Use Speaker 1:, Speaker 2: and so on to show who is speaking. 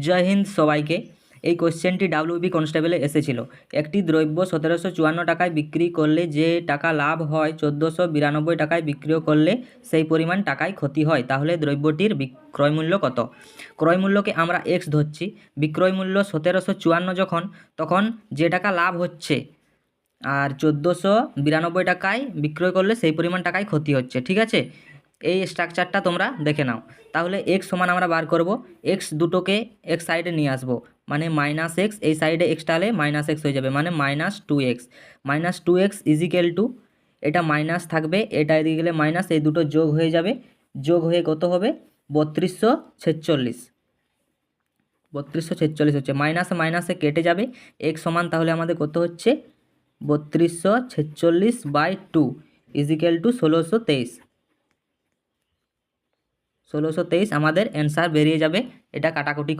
Speaker 1: জয় হিন্দ সবাইকে। এই কোশ্চেনটি ডাব্লিউবি কনস্টেবলে এসেছিল। একটি দ্রব্য 1754 টাকায় বিক্রি করলে যে টাকা লাভ হয় 1492 টাকায় বিক্রয় করলে সেই পরিমাণ টাকায় ক্ষতি হয়, তাহলে দ্রব্যটির বিক্রয় মূল্য কত? ক্রয় মূল্যকে আমরা এক্স ধরছি, বিক্রয় মূল্য 1754 যখন, তখন যে টাকা লাভ হচ্ছে আর 1492 টাকায় বিক্রয় করলে সেই পরিমাণ টাকায় ক্ষতি হচ্ছে। ঠিক আছে, এই স্ট্রাকচারটা তোমরা দেখে নাও। তাহলে এক্স সমান আমরা বার করব, এক্স দুটোকে এক সাইডে নিয়ে আসবো, মানে মাইনাস এক্স, এই সাইডে এক্সটা হলে মাইনাস এক্স হয়ে যাবে, মানে -2x। -2x ইজিক্যাল টু, এটা মাইনাস থাকবে, এটা এদিকে গেলে মাইনাস, এই দুটো যোগ হয়ে যাবে, যোগ হয়ে কত হবে? 3246। 3246 হচ্ছে, মাইনাসে মাইনাসে কেটে যাবে, এক্স সমান তাহলে আমাদের কত হচ্ছে? 3246/2 ইজিক্যাল টু 1623। 1623 আমাদের অ্যান্সার বেরিয়ে যাবে, এটা কাটাকুটি